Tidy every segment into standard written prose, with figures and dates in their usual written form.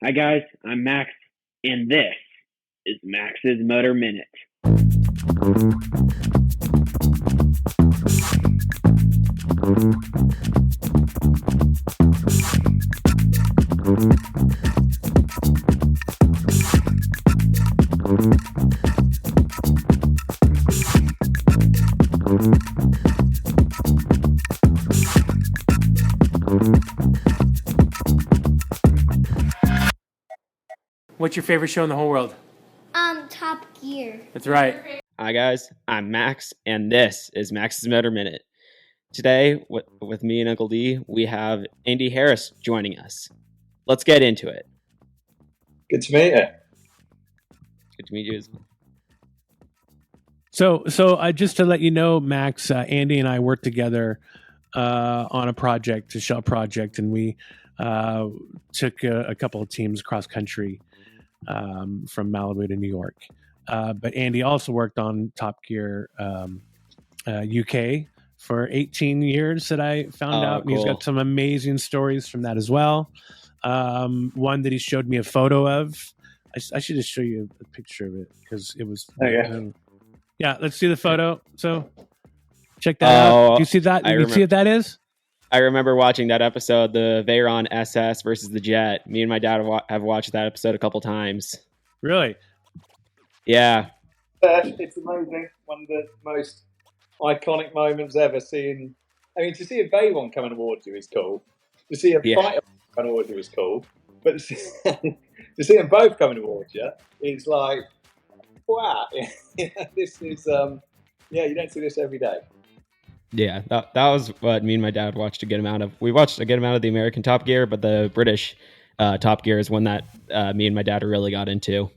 Hi guys, I'm Max, and this is Max's Motor Minute. What's your favorite show in the whole world? Top Gear. That's right. Hi guys, I'm Max, and this is Max's Motor Minute. Today, with me and Uncle D, we have Andy Harris joining us. Let's get into it. Good to meet you. Good to meet you as well. So just to let you know, Max, Andy and I worked together on a project, a shell project, and we took a couple of teams cross country from Malibu to New York. But Andy also worked on Top Gear UK for 18 years that I found out. And he's got some amazing stories from that as well. One that he showed me a photo of. I should just show you a picture of it because it was. Yeah, let's see the photo. So check that out. Do you see that? You see what that is? I remember watching that episode, the Veyron SS versus the Jet. Me and my dad have watched that episode a couple times. Really? Yeah. It's amazing. One of the most iconic moments ever seen. I mean, to see a Veyron come and award you is cool. To see a fighter come and award you is cool. But to see them both come and award you is like, wow. This is, you don't see this every day. Yeah, that was what me and my dad watched a good amount of. We watched a good amount of the American Top Gear, but the British Top Gear is one that me and my dad really got into.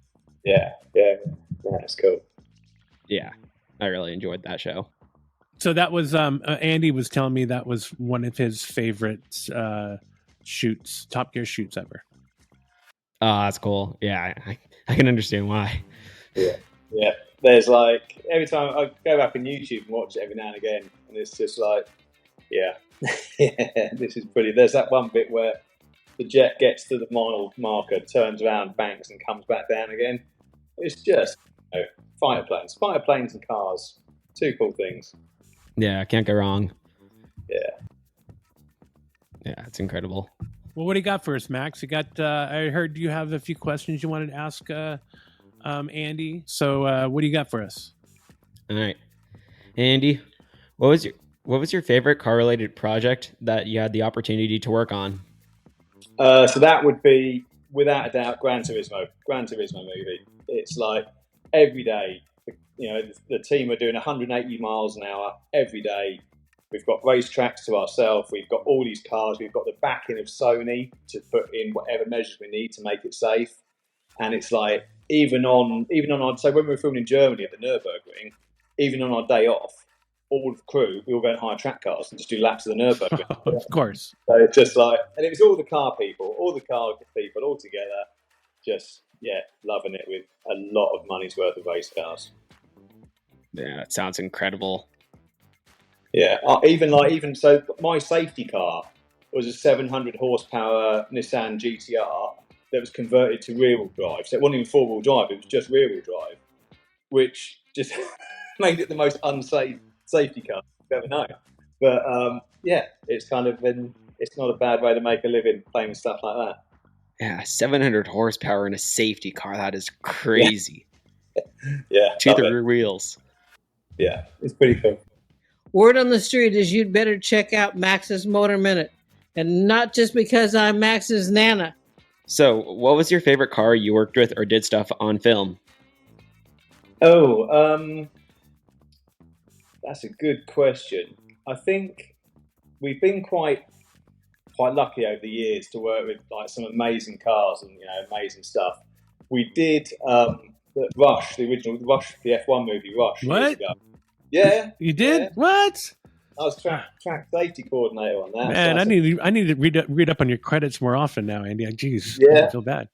Yeah, that's cool. Yeah, I really enjoyed that show. So that was Andy was telling me that was one of his favorite shoots, Top Gear shoots ever. Oh, that's cool. Yeah, I can understand why. Yeah. There's like, every time I go back on YouTube and watch it every now and again, and it's just like, this is pretty. There's that one bit where the jet gets to the mile marker, turns around, banks, and comes back down again. It's just fighter planes and cars, two cool things. Yeah, can't go wrong. Yeah, it's incredible. Well, what do you got for us, Max? You got? I heard you have a few questions you wanted to ask Andy. So, what do you got for us? All right, Andy, what was your favorite car-related project that you had the opportunity to work on? So that would be, without a doubt, Gran Turismo movie. It's like every day, the team are doing 180 miles an hour every day. We've got racetracks to ourselves. We've got all these cars. We've got the backing of Sony to put in whatever measures we need to make it safe. And it's like, even on so when we were filming in Germany at the Nürburgring, even on our day off, all the crew, we all go and hire track cars and just do laps of the Nürburgring. Of course. So it's just like, and it was all the car people all together, just, loving it with a lot of money's worth of race cars. Yeah, that sounds incredible. Yeah, even so, my safety car was a 700 horsepower Nissan GTR that was converted to rear-wheel drive. So it wasn't even four-wheel drive; it was just rear-wheel drive, which just made it the most unsafe safety car you've ever known. But it's kind of it's not a bad way to make a living playing with stuff like that. Yeah, 700 horsepower in a safety car. That is crazy. Yeah. To the rear wheels. Yeah, it's pretty cool. Word on the street is you'd better check out Max's Motor Minute. And not just because I'm Max's Nana. So, what was your favorite car you worked with or did stuff on film? Oh, that's a good question. I think we've been quite lucky over the years to work with like some amazing cars and amazing stuff. We did Rush, the original Rush, the F1 movie Rush. What? Years ago. Yeah, you did? Yeah. What? I was track safety coordinator on that. Man, so I need to read up on your credits more often now, Andy. Jeez, I feel bad.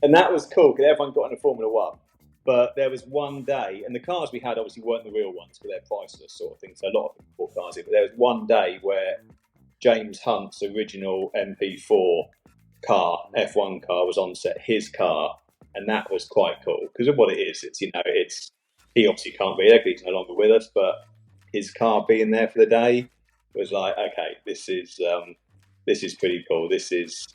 And that was cool because everyone got into Formula One. But there was one day, and the cars we had obviously weren't the real ones because they're priceless sort of thing. So a lot of people bought cars in. But there was one day where James Hunt's original MP4 car, F1 car, was on set, his car, and that was quite cool because of what it is. It's he obviously can't be there because he's no longer with us, but his car being there for the day was like, okay, this is pretty cool. This is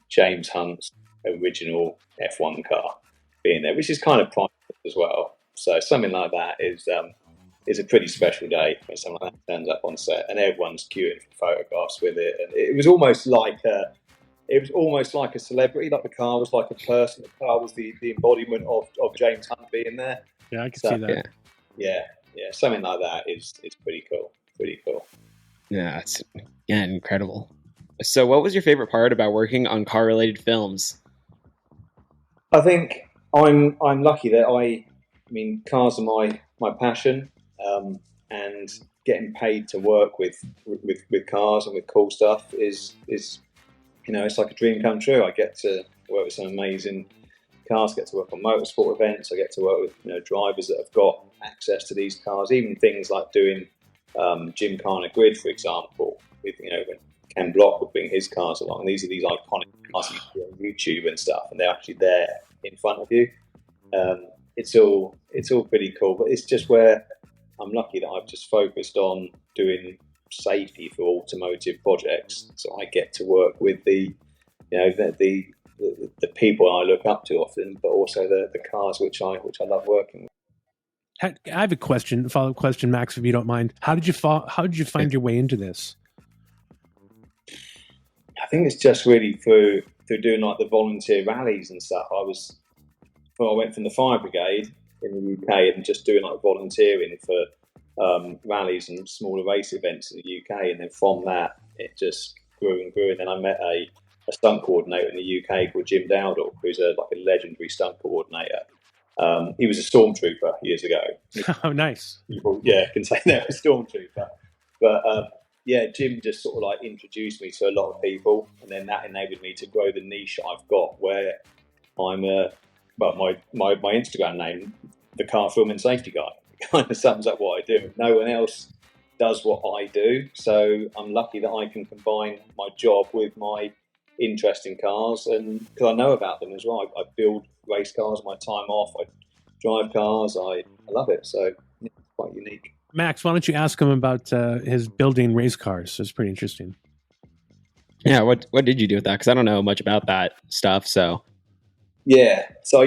James Hunt's original F1 car being there, which is kind of priceless as well. So something like that is a pretty special day when something like that turns up on set and everyone's queuing for photographs with it. And it was almost like a celebrity. Like the car was like a person. The car was the embodiment of James Hunt being there. Yeah, I can see that. Yeah, something like that is pretty cool. Pretty cool. Yeah, it's incredible. So, what was your favorite part about working on car-related films? I think I'm lucky that I mean cars are my passion, and getting paid to work with cars and with cool stuff is it's like a dream come true. I get to work with some amazing cars, get to work on motorsport events. I get to work with drivers that have got access to these cars. Even things like doing Gymkhana Grid, for example, with when Ken Block would bring his cars along. These are these iconic cars you see on YouTube and stuff, and they're actually there in front of you. It's all pretty cool, but it's just where I'm lucky that I've just focused on doing safety for automotive projects, so I get to work with the people I look up to often, but also the cars which I love working with. I have a follow-up question, Max, if you don't mind. How did you find your way into this? I think it's just really through doing like the volunteer rallies and stuff. I went from the fire brigade in the UK and just doing like volunteering for rallies and smaller race events in the UK, and then from that it just grew and grew. And then I met a stunt coordinator in the UK called Jim Dowdall, who's a legendary stunt coordinator. He was a stormtrooper years ago. Oh, nice. Yeah, can say that, a stormtrooper. But Jim just sort of like introduced me to a lot of people, and then that enabled me to grow the niche I've got, where I'm my Instagram name, the car film and safety guy, kind of sums up what I do. No one else does what I do, so I'm lucky that I can combine my job with my interest in cars, and because I know about them as well. I build race cars my time off. I drive cars. I love it. So it's quite unique. Max, why don't you ask him about his building race cars? It's pretty interesting. Yeah, what did you do with that? Because I don't know much about that stuff. So yeah, so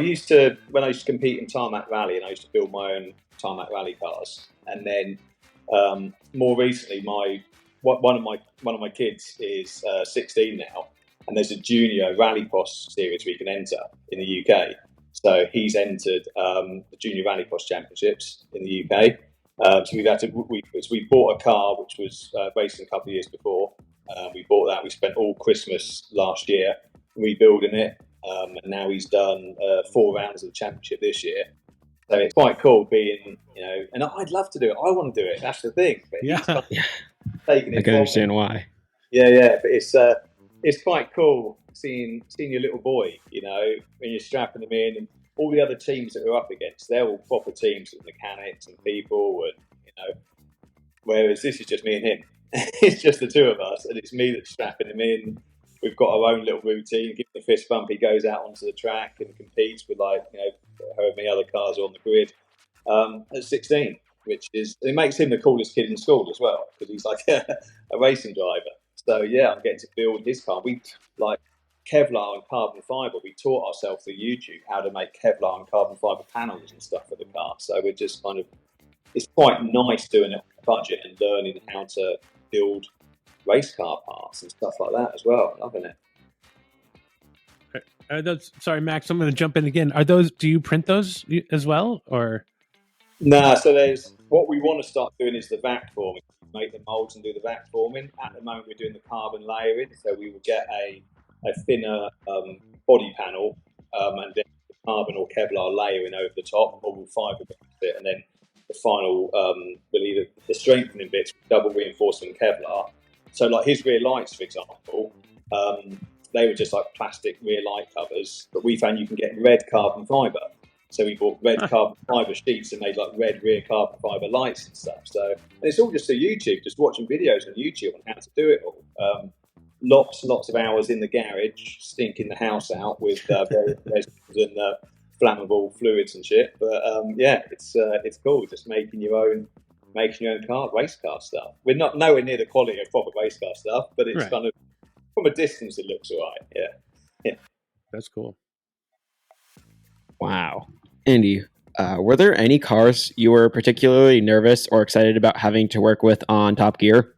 when I used to compete in tarmac rally, and I used to build my own tarmac rally cars, and then more recently, one of my kids is 16 now. And there's a junior rallycross series we can enter in the UK. So he's entered the Junior Rallycross Championships in the UK. So we bought a car which was racing a couple of years before. We bought that. We spent all Christmas last year rebuilding it, and now he's done 4 rounds of the championship this year. So it's quite cool being, and I'd love to do it. I want to do it. That's the thing. But yeah, I can understand why. Yeah, but it's quite cool seeing your little boy, when you're strapping them in, and all the other teams that we're up against, they're all proper teams with mechanics and people, and whereas this is just me and him. It's just the two of us, and it's me that's strapping him in. We've got our own little routine. Give him the fist bump, he goes out onto the track and competes with however many other cars are on the grid at 16, it makes him the coolest kid in school as well, because he's like a racing driver. So yeah, I'm getting to build his car. We like Kevlar and carbon fibre. We taught ourselves through YouTube how to make Kevlar and carbon fibre panels and stuff for the car. So we're just it's quite nice doing it on a budget and learning how to build race car parts and stuff like that as well. Loving it. Are those? Sorry, Max, I'm going to jump in again. Do you print those as well, or? Nah, so what we want to start doing is the vac forming. Make the molds and do the vac forming. At the moment, we're doing the carbon layering, so we will get a thinner body panel and then the carbon or Kevlar layering over the top, or we'll fibre it, and then the final the strengthening bits, double reinforcing Kevlar. So like his rear lights, for example, they were just like plastic rear light covers, but we found you can get red carbon fibre. So we bought red carbon fibre sheets and made like red rear carbon fibre lights and stuff. So, and it's all just through YouTube, just watching videos on YouTube on how to do it all. lots and lots of hours in the garage, stinking the house out with various resins and flammable fluids and shit. But it's cool just making your own car, race car stuff. We're not nowhere near the quality of proper race car stuff, but it's Right. kind of, from a distance, it looks all right. Yeah. That's cool. Wow. Andy, were there any cars you were particularly nervous or excited about having to work with on Top Gear?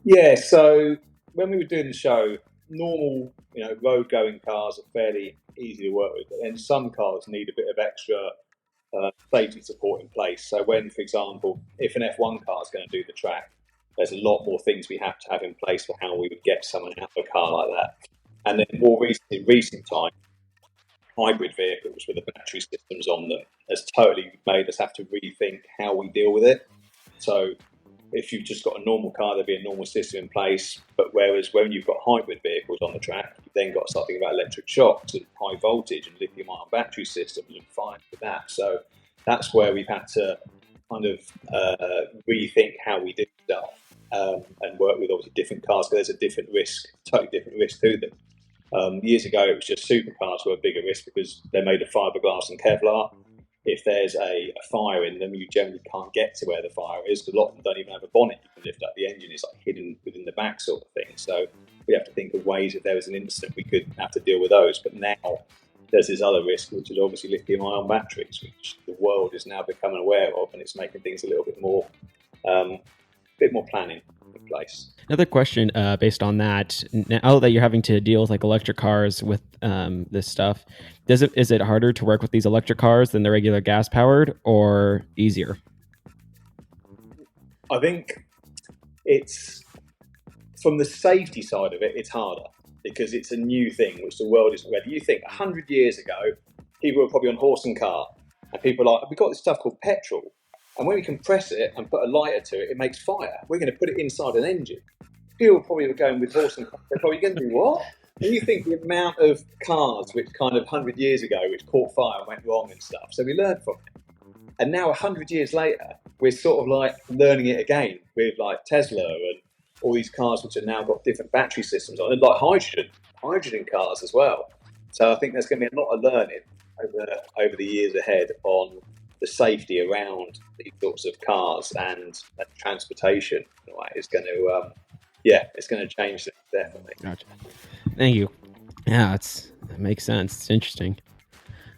Yeah, so when we were doing the show, normal, road going cars are fairly easy to work with, but then some cars need a bit of extra safety support in place. So when, for example, if an F1 car is going to do the track, there's a lot more things we have to have in place for how we would get someone out of a car like that. And then more recent time, hybrid vehicles with the battery systems on them has totally made us have to rethink how we deal with it. So if you've just got a normal car, there'll be a normal system in place. But whereas when you've got hybrid vehicles on the track, you've then got something about electric shocks and high voltage and lithium-ion battery systems and fine with that. So that's where we've had to kind of rethink how we do stuff and work with obviously different cars, because there's a different risk, totally different risk to them. Years ago, it was just supercars were a bigger risk because they're made of fiberglass and Kevlar. If there's a fire in them, you generally can't get to where the fire is. A lot of them don't even have a bonnet you can lift up. The engine is like hidden within the back sort of thing. So we have to think of ways if there was an incident, we could have to deal with those. But now there's this other risk, which is obviously lithium-ion batteries, which the world is now becoming aware of, and it's making things a little bit more planning in place. Another question based on that, now that you're having to deal with like electric cars with this stuff, is it harder to work with these electric cars than the regular gas powered, or easier? I think it's, from the safety side of it, it's harder because it's a new thing which the world isn't ready. You think 100 years ago, people were probably on horse and cart, and people are like, we've got this stuff called petrol, and when we compress it and put a lighter to it, it makes fire. We're going to put it inside an engine. People probably were going with horse and cart. They're probably going to do what? And you think the amount of cars which kind of 100 years ago, which caught fire and went wrong and stuff. So we learned from it. And now 100 years later, we're sort of like learning it again with like Tesla and all these cars which have now got different battery systems on, and like hydrogen cars as well. So I think there's going to be a lot of learning over the years ahead on the safety around these sorts of cars and transportation. It's going to, it's going to change things, definitely. Gotcha. Thank you. Yeah, that makes sense. It's interesting.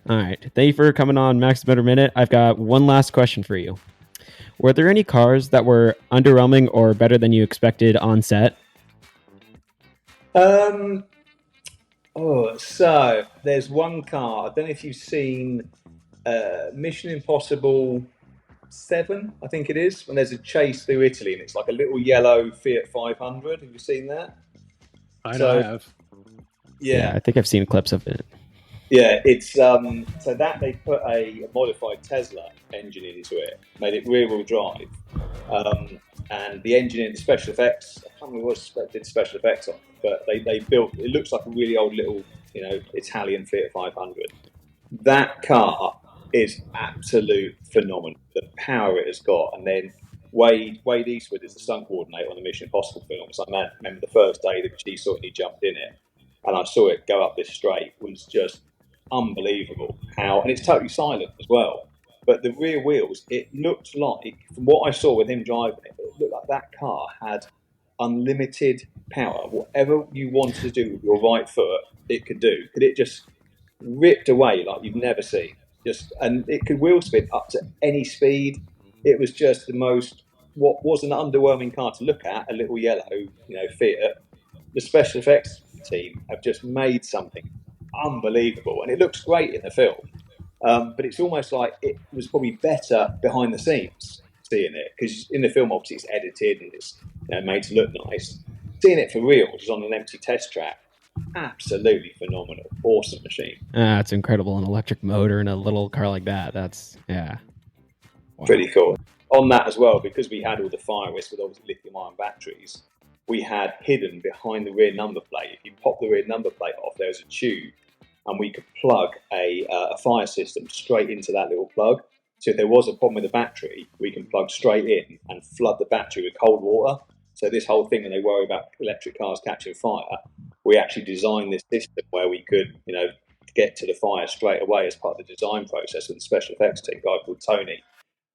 All right. Thank you for coming on Max Motor Minute. I've got one last question for you. Were there any cars that were underwhelming or better than you expected on set? So there's one car. I don't know if you've seen Mission Impossible 7, I think it is, when there's a chase through Italy and it's like a little yellow Fiat 500. Have you seen that? I know I have. Yeah, I think I've seen clips of it. Yeah, it's so that they put a modified Tesla engine into it, made it rear-wheel drive, and the engine in the special effects, I can't remember what did special effects on, but they built, it looks like a really old little, Italian Fiat 500. That car is absolute phenomenal. The power it has got, and then Wade Eastwood is the stunt coordinator on the Mission Impossible film. So I remember the first day that she saw it, he jumped in it, and I saw it go up this straight. Was just unbelievable how, and it's totally silent as well. But the rear wheels, it looked like, from what I saw with him driving it, it looked like that car had unlimited power. Whatever you wanted to do with your right foot, it could do. Could it just ripped away like you've never seen? And it could wheel spin up to any speed. It was just the most, what was an underwhelming car to look at, a little yellow, Fiat. The special effects team have just made something unbelievable, and it looks great in the film. But it's almost like it was probably better behind the scenes seeing it, because in the film obviously it's edited and it's made to look nice. Seeing it for real, which is on an empty test track, absolutely phenomenal, awesome machine. It's incredible, an electric motor in a little car like that. That's wow. Pretty cool. On that as well, because we had all the fire risk with obviously lithium-ion batteries, we had hidden behind the rear number plate. If you pop the rear number plate off, there's a tube, and we could plug a fire system straight into that little plug. So if there was a problem with the battery, we can plug straight in and flood the battery with cold water. So this whole thing, when they worry about electric cars catching fire, we actually designed this system where we could, get to the fire straight away as part of the design process. And the special effects team, a guy called Tony,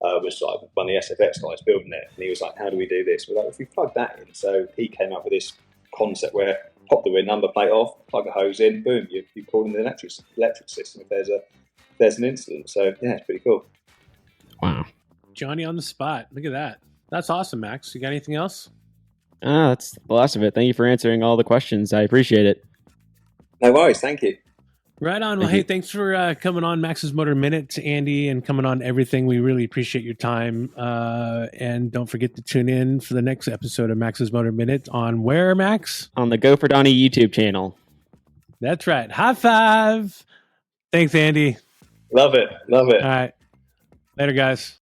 was like one of the SFX guys building it, and he was like, "How do we do this?" We're like, "If we plug that in," so he came up with this concept where pop the rear number plate off, plug a hose in, boom, you call in the electric system if there's an incident. So yeah, it's pretty cool. Wow, Johnny on the spot. Look at that. That's awesome, Max. You got anything else? That's the last of it. Thank you for answering all the questions. I appreciate it. No worries, thank you. Right on. Well, hey, thanks for coming on Max's Motor Minute, Andy, and coming on everything. We really appreciate your time. And don't forget to tune in for the next episode of Max's Motor Minute on where, Max? On the Go for Donny YouTube channel. That's right. High five. Thanks, Andy. Love it. All right. Later, guys.